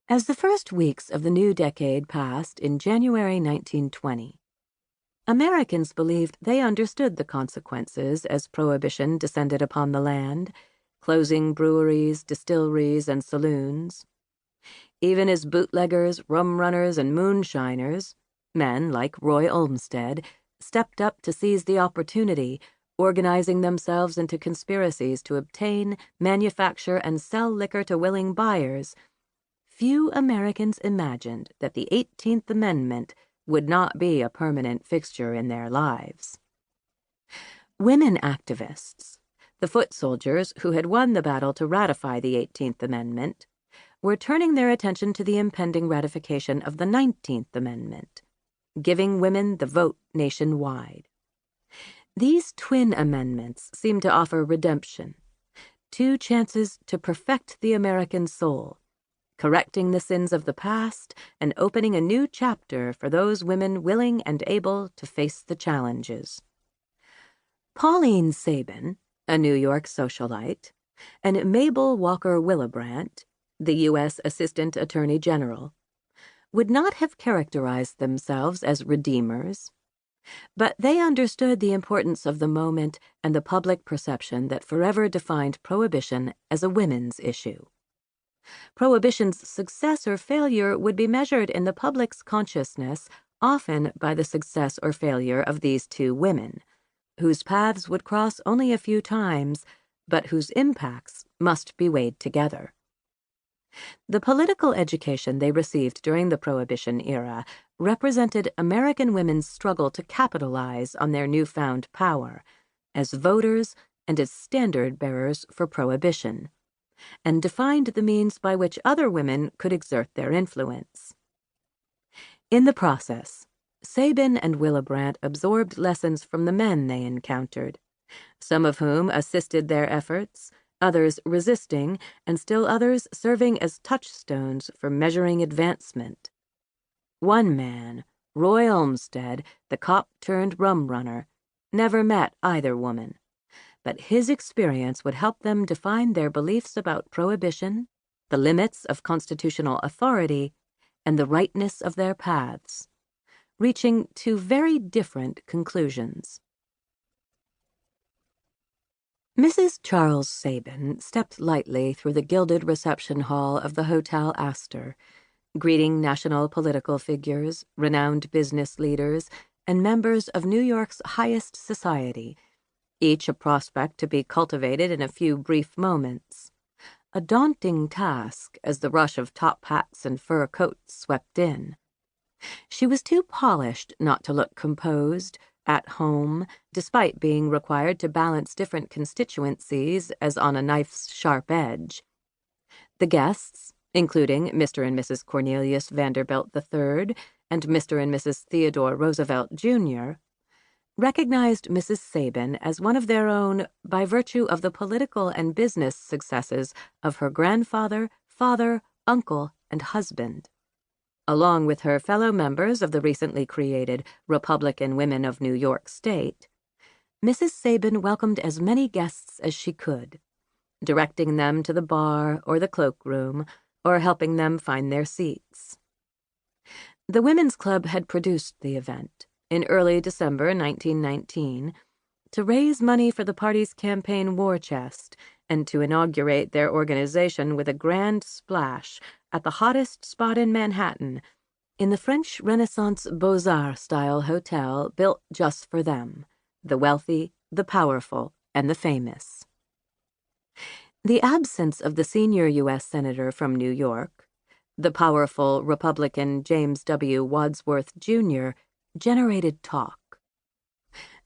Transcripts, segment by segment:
As the first weeks of the new decade passed in January 1920, Americans believed they understood the consequences as Prohibition descended upon the land, closing breweries, distilleries, and saloons. Even as bootleggers, rum runners, and moonshiners, men like Roy Olmsted, stepped up to seize the opportunity, organizing themselves into conspiracies to obtain, manufacture, and sell liquor to willing buyers, few Americans imagined that the 18th Amendment would not be a permanent fixture in their lives. Women activists, the foot soldiers who had won the battle to ratify the 18th Amendment, were turning their attention to the impending ratification of the 19th Amendment, giving women the vote nationwide. These twin amendments seemed to offer redemption, two chances to perfect the American soul, correcting the sins of the past and opening a new chapter for those women willing and able to face the challenges. Pauline Sabin, a New York socialite, and Mabel Willebrandt, the U.S. Assistant Attorney General, would not have characterized themselves as redeemers, but they understood the importance of the moment and the public perception that forever defined Prohibition as a women's issue. Prohibition's success or failure would be measured in the public's consciousness often by the success or failure of these two women, whose paths would cross only a few times, but whose impacts must be weighed together. The political education they received during the Prohibition era represented American women's struggle to capitalize on their newfound power as voters and as standard-bearers for Prohibition, and defined the means by which other women could exert their influence. In the process, Sabin and Willebrandt absorbed lessons from the men they encountered, some of whom assisted their efforts, others resisting, and still others serving as touchstones for measuring advancement. One man, Roy Olmsted, the cop-turned-rum runner, never met either woman, but his experience would help them define their beliefs about Prohibition, the limits of constitutional authority, and the rightness of their paths, reaching two very different conclusions. Mrs. Charles Sabin stepped lightly through the gilded reception hall of the Hotel Astor, greeting national political figures, renowned business leaders, and members of New York's highest society, each a prospect to be cultivated in a few brief moments. A daunting task as the rush of top hats and fur coats swept in. She was too polished not to look composed, at home, despite being required to balance different constituencies as on a knife's sharp edge. The guests, including Mr. and Mrs. Cornelius Vanderbilt III and Mr. and Mrs. Theodore Roosevelt, Jr., recognized Mrs. Sabin as one of their own by virtue of the political and business successes of her grandfather, father, uncle, and husband. Along with her fellow members of the recently created Republican Women of New York State, Mrs. Sabin welcomed as many guests as she could, directing them to the bar or the cloakroom, or helping them find their seats. The Women's Club had produced the event in early December 1919 to raise money for the party's campaign war chest and to inaugurate their organization with a grand splash at the hottest spot in Manhattan, in the French Renaissance Beaux-Arts-style hotel built just for them, the wealthy, the powerful, and the famous. The absence of the senior U.S. Senator from New York, the powerful Republican James W. Wadsworth, Jr., generated talk.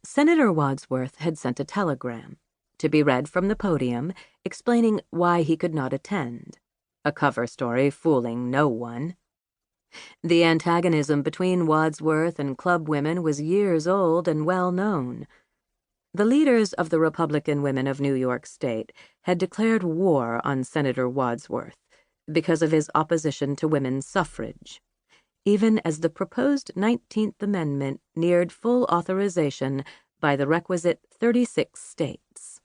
Senator Wadsworth had sent a telegram, to be read from the podium, explaining why he could not attend, a cover story fooling no one. The antagonism between Wadsworth and club women was years old and well known. The leaders of the Republican Women of New York State had declared war on Senator Wadsworth because of his opposition to women's suffrage, even as the proposed 19th Amendment neared full authorization by the requisite 36 states.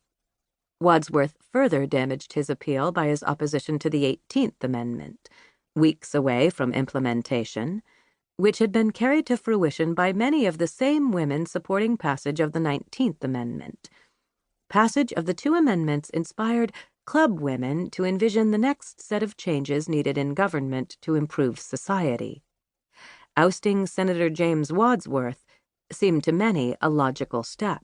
Wadsworth further damaged his appeal by his opposition to the 18th Amendment, weeks away from implementation, which had been carried to fruition by many of the same women supporting passage of the 19th Amendment. Passage of the two amendments inspired club women to envision the next set of changes needed in government to improve society. Ousting Senator James Wadsworth seemed to many a logical step.